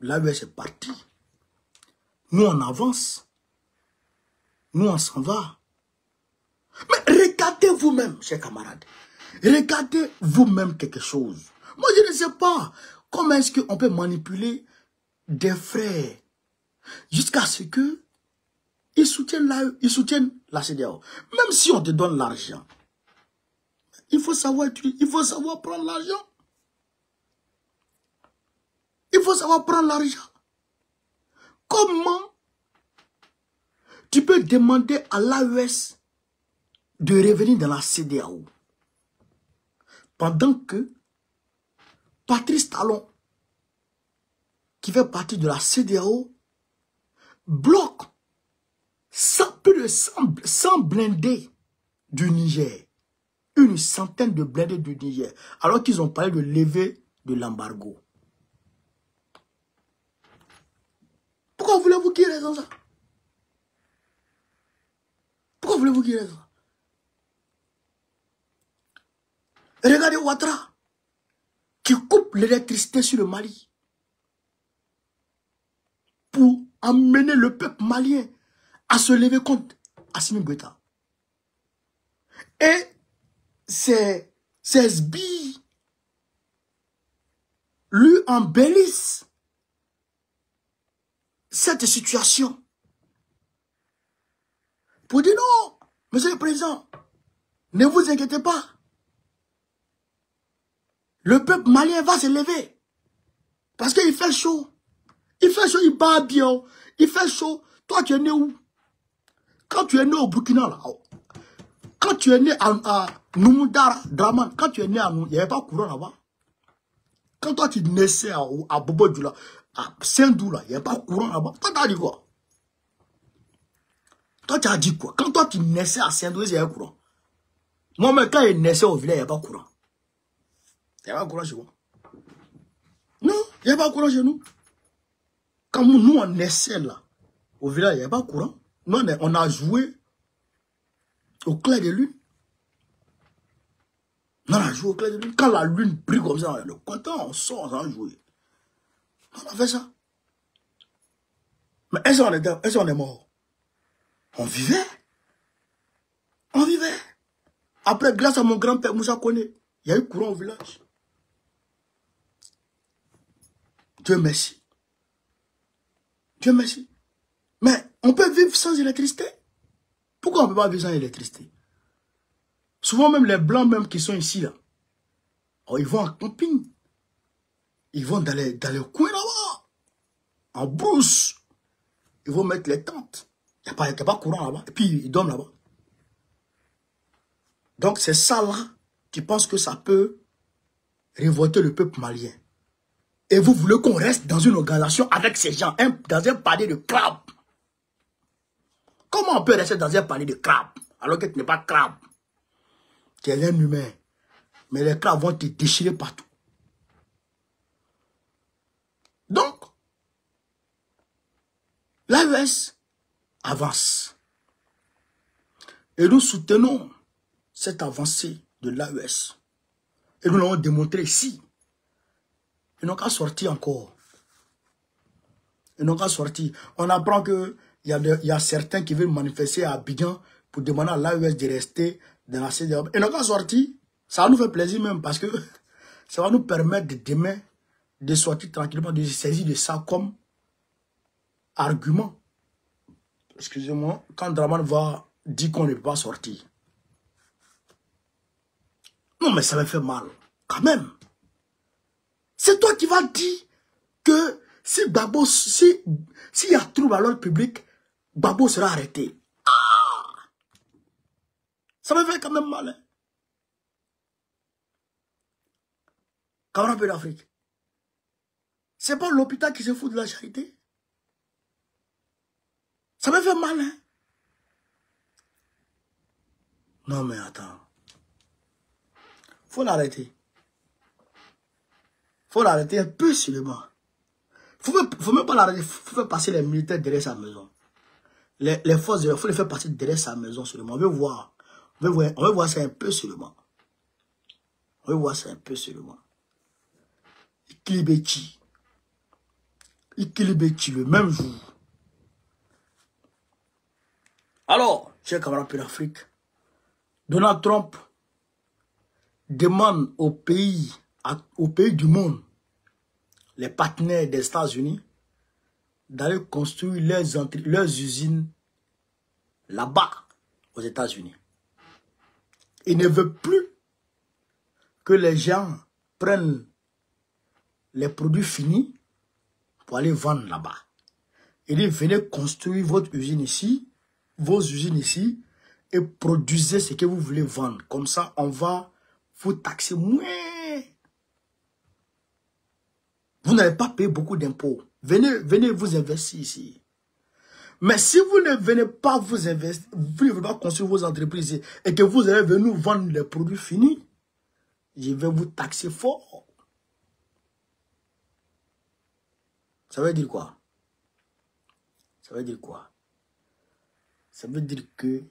l'AES est parti. Nous on avance, nous on s'en va. Mais regardez vous-même, chers camarades, regardez vous-même quelque chose. Moi je ne sais pas comment est-ce qu'on peut manipuler des frères jusqu'à ce que ils soutiennent la CEDEAO. Même si on te donne l'argent, il faut savoir utiliser, il faut savoir prendre l'argent. Il faut savoir prendre l'argent. Comment tu peux demander à l'AES de revenir dans la CEDEAO pendant que Patrice Talon, qui fait partie de la CEDEAO, bloque plus de 100 blindés du Niger. Une centaine de blindés du Niger. Alors qu'ils ont parlé de lever de l'embargo. Pourquoi voulez-vous qu'il reste dans ça? Pourquoi voulez-vous qu'il reste dans ça? Regardez Ouattara, qui coupe l'électricité sur le Mali pour amener le peuple malien à se lever contre Assimi Goïta. Et ces sbires lui embellissent cette situation pour dire non, monsieur le président, ne vous inquiétez pas. Le peuple malien va se lever. Parce qu'il fait chaud. Il fait chaud, il bat bien. Il fait chaud. Toi, tu es né où? Quand tu es né au Burkina, là, quand tu es né à Noumoudara, Draman, quand tu es né à Noumoudara, il n'y avait pas courant là-bas. Quand toi, tu naissais à Bobodou, là, à Saint-Dou, là, il n'y avait pas courant là-bas. Toi, tu as dit quoi? Toi, tu as dit quoi? Quand toi, tu naissais à Saint-Dou, il y avait courant. Moi, mais quand il naissait au village, il n'y avait pas courant. Il n'y avait pas courant chez moi. Non, il n'y avait pas courant chez nous. Quand nous, on naissait là, au village, il n'y avait pas courant. Nous, on a joué au clair de lune. On a joué au clair de lune. Quand la lune brille comme ça, le content, on sort, on a joué. On a fait ça. Mais est-ce qu'on est mort? On vivait. On vivait. Après, grâce à mon grand-père Moussa Kone, il y a eu courant au village. Dieu merci. Dieu merci. Mais on peut vivre sans électricité. Pourquoi on ne peut pas vivre sans électricité? Souvent même les blancs même qui sont ici là, oh, ils vont en camping. Ils vont dans les coins là-bas. En brousse. Ils vont mettre les tentes. Il n'y a pas courant là-bas. Et puis ils dorment là-bas. Donc c'est ça là qui pense que ça peut révolter le peuple malien. Et vous voulez qu'on reste dans une organisation avec ces gens, dans un panier de crabes. Comment on peut rester dans un panier de crabes alors que tu n'es pas crabe? Tu es un humain. Mais les crabes vont te déchirer partout. Donc, l'AES avance. Et nous soutenons cette avancée de l'AES. Et nous l'avons démontré ici. Ils n'ont qu'à sortir encore. Ils n'ont qu'à sortir. On apprend qu'il y a certains qui veulent manifester à Abidjan pour demander à l'AES de rester dans la CEDEAO. Ils n'ont qu'à sortir. Ça nous fait plaisir même parce que ça va nous permettre de demain de sortir tranquillement, de se saisir de ça comme argument. Excusez-moi, quand Draman va dire qu'on ne peut pas sortir. Non, mais ça me fait mal. Quand même. C'est toi qui vas dire que si Gbagbo, s'il y a trouble à l'ordre public, Gbagbo sera arrêté. Ah! Ça me fait quand même mal. Hein? Camarade d'Afrique. C'est pas l'hôpital qui se fout de la charité. Ça me fait mal, hein? Non, mais attends. Faut l'arrêter. Faut l'arrêter un peu seulement. Faut même pas l'arrêter. Faut faire passer les militaires derrière sa maison. Les forces, il faut les faire passer derrière sa maison seulement. On veut voir. On veut voir ça un peu seulement. On veut voir ça un peu seulement. Ikilibechi, le même jour. Alors, chers camarades de l'Afrique, Donald Trump demande aux pays du monde, les partenaires des États-Unis, d'aller construire leurs usines là-bas, aux États-Unis. Il ne veut plus que les gens prennent les produits finis pour aller vendre là-bas. Il dit, venez construire votre usine ici, vos usines ici, et produisez ce que vous voulez vendre. Comme ça, on va vous taxer moins. Vous n'allez pas payer beaucoup d'impôts. Venez vous investir ici. Mais si vous ne venez pas vous investir, vous ne venez pas construire vos entreprises et que vous allez venir vendre les produits finis, je vais vous taxer fort. Ça veut dire quoi? Ça veut dire quoi? Ça veut dire que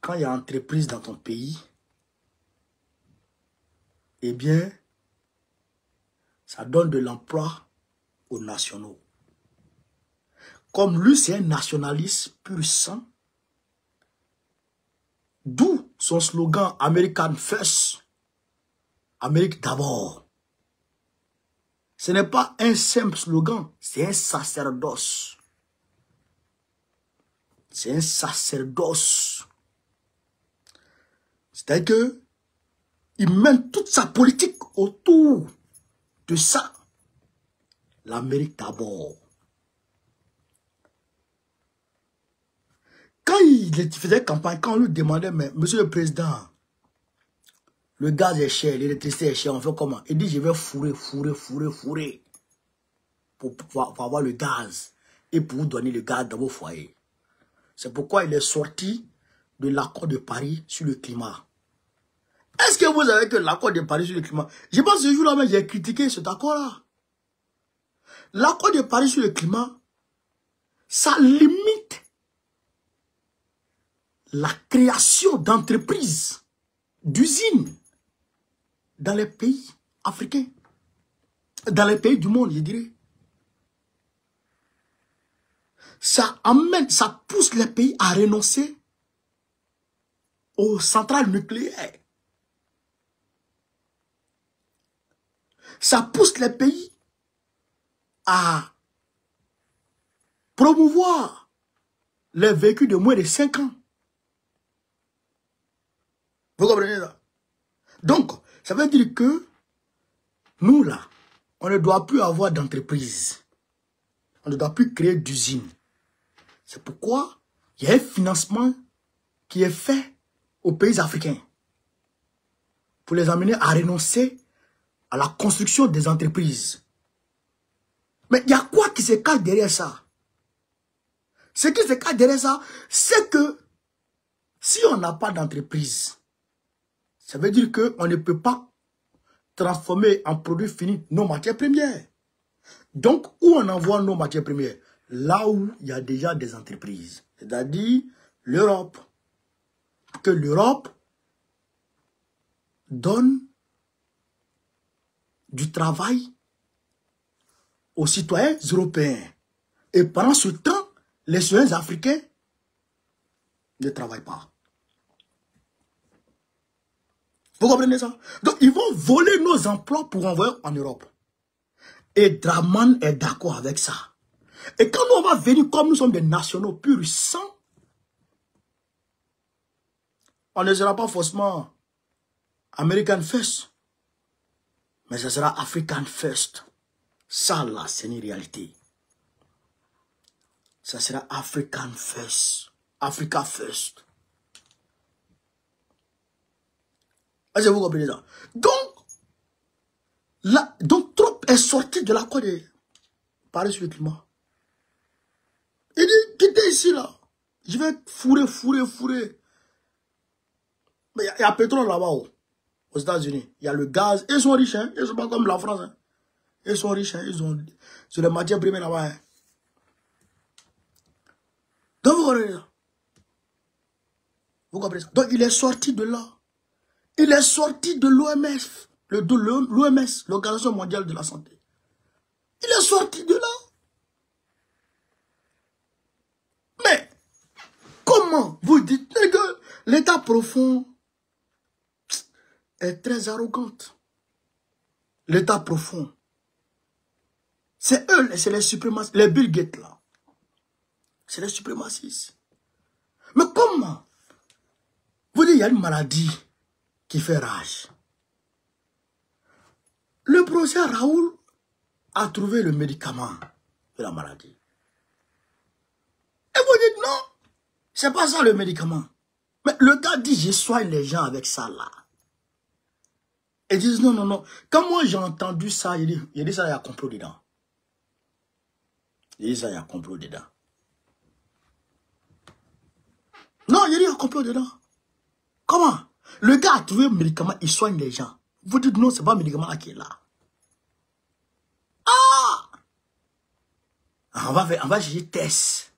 quand il y a entreprise dans ton pays, eh bien, ça donne de l'emploi aux nationaux. Comme lui, c'est un nationaliste pur sang, d'où son slogan American First, Amérique d'abord. Ce n'est pas un simple slogan, c'est un sacerdoce. C'est un sacerdoce. C'est-à-dire que il mène toute sa politique autour de ça. L'Amérique d'abord. Quand il faisait campagne, quand on lui demandait, mais monsieur le président, le gaz est cher, l'électricité est cher, on fait comment? Il dit, je vais fourrer pour avoir le gaz et pour vous donner le gaz dans vos foyers. C'est pourquoi il est sorti de l'accord de Paris sur le climat. Est-ce que vous savez que l'accord de Paris sur le climat, je pense que ce jour-là, j'ai critiqué cet accord-là. L'accord de Paris sur le climat, ça limite la création d'entreprises, d'usines dans les pays africains, dans les pays du monde, je dirais. Ça pousse les pays à renoncer aux centrales nucléaires. Ça pousse les pays à promouvoir les véhicules de moins de 5 ans. Vous comprenez ça? Donc, ça veut dire que nous, là, on ne doit plus avoir d'entreprise. On ne doit plus créer d'usine. C'est pourquoi il y a un financement qui est fait aux pays africains pour les amener à renoncer à la construction des entreprises. Mais il y a quoi qui se cache derrière ça? Ce qui se cache derrière ça, c'est que si on n'a pas d'entreprise, ça veut dire qu'on ne peut pas transformer en produit fini nos matières premières. Donc, où on envoie nos matières premières? Là où il y a déjà des entreprises. C'est-à-dire l'Europe. Que l'Europe, donne du travail aux citoyens européens. Et pendant ce temps, les citoyens africains ne travaillent pas. Vous comprenez ça? Donc, ils vont voler nos emplois pour envoyer en Europe. Et Draman est d'accord avec ça. Et quand nous, on va venir comme nous sommes des nationaux purs sang, on ne sera pas forcément American First, mais ce sera African First. Ça, là, c'est une réalité. Ça sera African First. Africa First. Est-ce que vous comprenez ça? Donc Trump est sorti de l'accord de Paris sur le climat. Il dit, quittez ici, là. Je vais fourrer. Mais il y a pétrole là-bas, aux États-Unis. Il y a le gaz. Ils sont riches, hein. Ils ne sont pas comme la France. Hein. Ils sont riches, hein. Ils ont sur les matières premières là-bas. Hein. Donc, vous comprenez ça? Vous comprenez ça? Donc, il est sorti de là. Il est sorti de l'OMS, l'OMS, l'Organisation mondiale de la santé. Il est sorti de là. Mais, comment vous dites que l'État profond est très arrogant? L'État profond. C'est eux, c'est les suprémacistes, les Bill Gates là. C'est les suprémacistes. Mais comment? Vous dites, il y a une maladie qui fait rage. Le professeur Raoul a trouvé le médicament de la maladie. Et vous dites non, c'est pas ça le médicament. Mais le gars dit, je soigne les gens avec ça là. Et ils disent non. Quand moi j'ai entendu ça, il dit ça, il y a complot dedans. Il dit ça, il y a complot dedans. Non, il dit il y a complot dedans. Comment? Le gars a trouvé un médicament, il soigne les gens. Vous dites non, c'est pas le médicament là qui est là. On va chercher tests.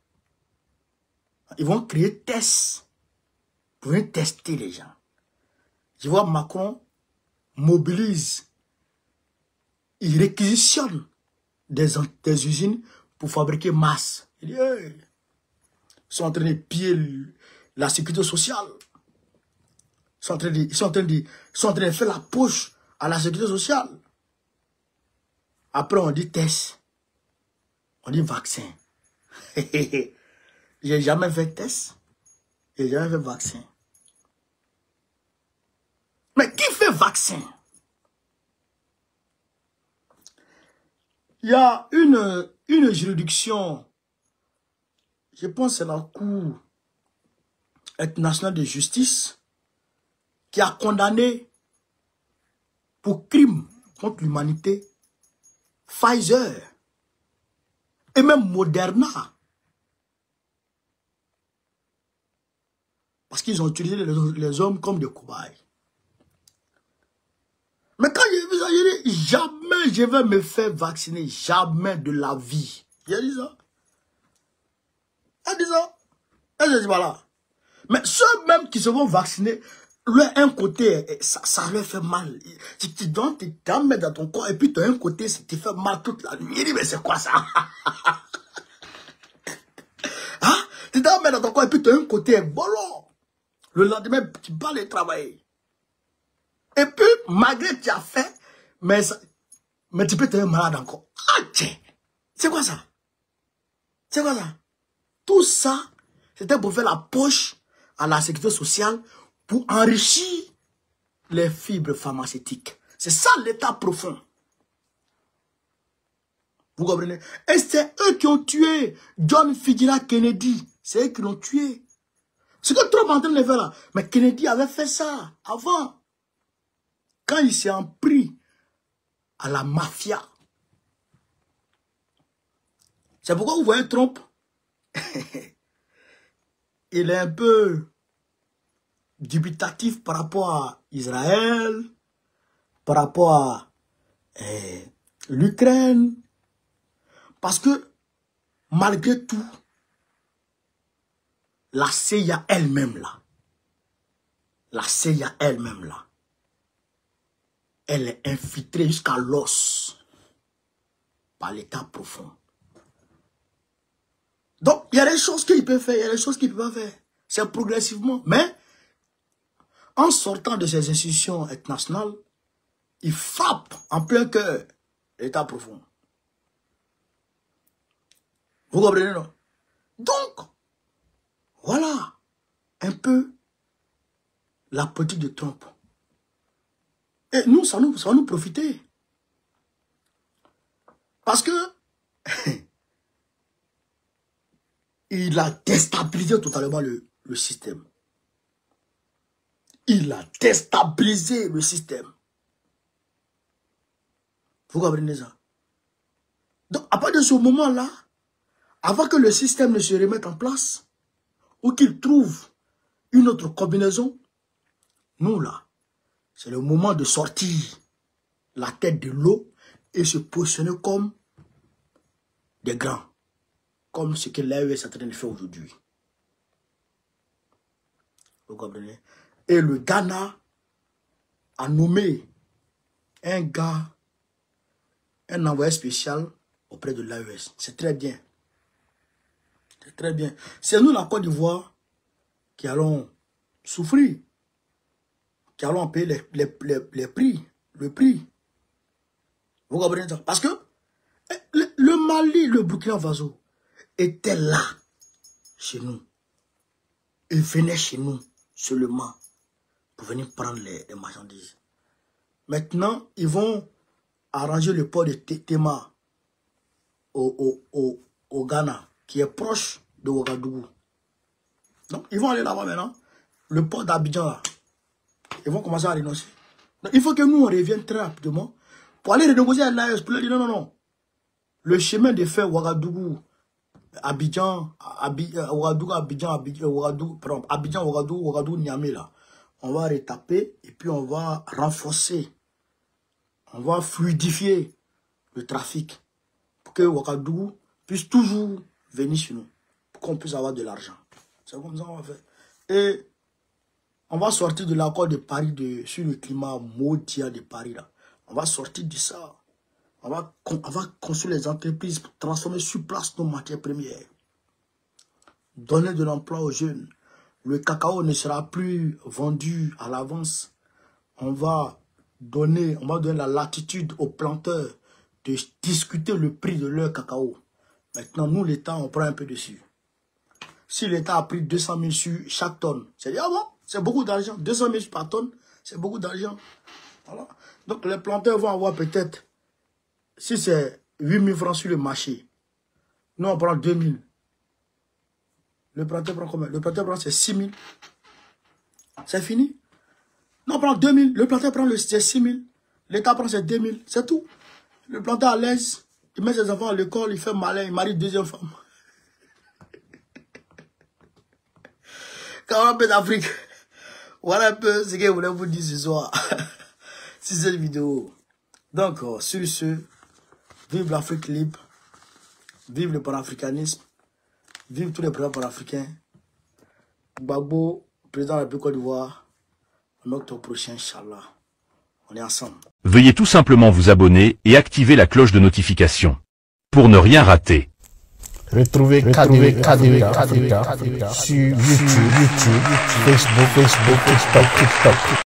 Ils vont créer tests pour tester les gens. Je vois Macron mobilise, il réquisitionne des usines pour fabriquer masse. Il dit, hey, ils sont en train de piller la sécurité sociale. Ils sont en train de faire la poche à la sécurité sociale. Après, on dit test. On dit vaccin. J'ai jamais fait test. J'ai jamais fait vaccin. Mais qui fait vaccin? Il y a une juridiction, je pense que c'est la Cour internationale de justice, qui a condamné pour crime contre l'humanité Pfizer et même Moderna. Parce qu'ils ont utilisé les hommes comme des cobayes. Mais quand j'ai vu ça, j'ai dit, jamais je vais me faire vacciner, jamais de la vie. J'ai dit ça. Elle dit ça. Elle dit voilà. Mais ceux même qui se vont vacciner, un côté, ça leur fait mal. Tu dois te mettre dans ton corps et puis tu as un côté, ça te fait mal toute la nuit. Il dit, mais c'est quoi ça? Hein? Tu dois mettre dans ton corps et puis tu as un côté bolon. Le lendemain, tu vas aller travailler. Et puis, malgré que tu as fait, mais tu peux être malade encore. Ah, tiens! C'est quoi ça? C'est quoi ça? Tout ça, c'était pour faire la poche à la sécurité sociale pour enrichir les fibres pharmaceutiques. C'est ça l'état profond. Vous comprenez? Et c'est eux qui ont tué John Fitzgerald Kennedy. C'est eux qui l'ont tué. Ce que Trump est en train de faire là. Mais Kennedy avait fait ça avant. Quand il s'est en pris à la mafia. C'est pourquoi vous voyez Trump. Il est un peu dubitatif par rapport à Israël, par rapport à l'Ukraine. Parce que, malgré tout, la CIA elle-même là, elle est infiltrée jusqu'à l'os par l'état profond. Donc, il y a des choses qu'il peut faire, il y a des choses qu'il ne peut pas faire. C'est progressivement. Mais, en sortant de ces institutions internationales, il frappe en plein cœur l'état profond. Vous comprenez, non? Donc, voilà un peu la politique de Trump. Et nous, ça va nous profiter. Parce que il a déstabilisé totalement le système. Il a déstabilisé le système. Vous comprenez ça? Donc, à partir de ce moment-là, avant que le système ne se remette en place, ou qu'il trouve une autre combinaison, nous là, c'est le moment de sortir la tête de l'eau et se positionner comme des grands. Comme ce que l'AES est en train de faire aujourd'hui. Vous comprenez? Et le Ghana a nommé un gars, un envoyé spécial auprès de l'AES. C'est très bien. C'est très bien. C'est nous, la Côte d'Ivoire, qui allons souffrir, qui allons payer le prix. Vous comprenez ça? Parce que le Mali, le Burkina Faso, était là, chez nous. Ils venaient chez nous seulement pour venir prendre les marchandises. Maintenant, ils vont arranger le port de Tema au Ghana, qui est proche de Ouagadougou. Donc, ils vont aller là-bas maintenant. Le port d'Abidjan, là, ils vont commencer à renoncer. Donc, il faut que nous, on revienne très rapidement pour aller renégocier à l'AES, pour leur dire non. Le chemin de fer Ouagadougou, Abidjan, Ouagadougou, Niamey, là. On va retaper et puis on va renforcer. On va fluidifier le trafic pour que Ouagadougou puisse toujours venir chez nous. Pour qu'on puisse avoir de l'argent. C'est comme ça qu'on va faire. Et on va sortir de l'accord de Paris sur le climat maudit de Paris, là. On va sortir de ça. On va construire les entreprises pour transformer sur place nos matières premières. Donner de l'emploi aux jeunes. Le cacao ne sera plus vendu à l'avance. On va donner la latitude aux planteurs de discuter le prix de leur cacao. Maintenant, nous, l'État, on prend un peu dessus. Si l'État a pris 200 000 sur chaque tonne, c'est dire, ah bon, c'est beaucoup d'argent. 200 000 par tonne, c'est beaucoup d'argent. Voilà. Donc, les planteurs vont avoir peut-être, si c'est 8 000 francs sur le marché, nous, on prend 2 000. Le planteur prend combien? Le planteur prend c'est 6 000. C'est fini. Nous, on prend 2 000. Le planteur prend c'est 6 000. L'État prend c'est 2 000. C'est tout. Le planteur à l'aise, il met ses enfants à l'école, il fait malin, il marie deuxième femme. Quand on appelle d'Afrique, voilà un peu ce que je voulais vous dire ce soir. C'est cette vidéo. Donc, sur ce, vive l'Afrique libre, vive le panafricanisme, vive tous les présidents panafricains. Gbagbo, président de la République Côte d'Ivoire, en octobre prochain, Inch'Allah. On est ensemble.
Veuillez tout simplement vous abonner et activer la cloche de notification pour ne rien rater.
Retrouvez KDW Africa sur YouTube, Facebook, TikTok.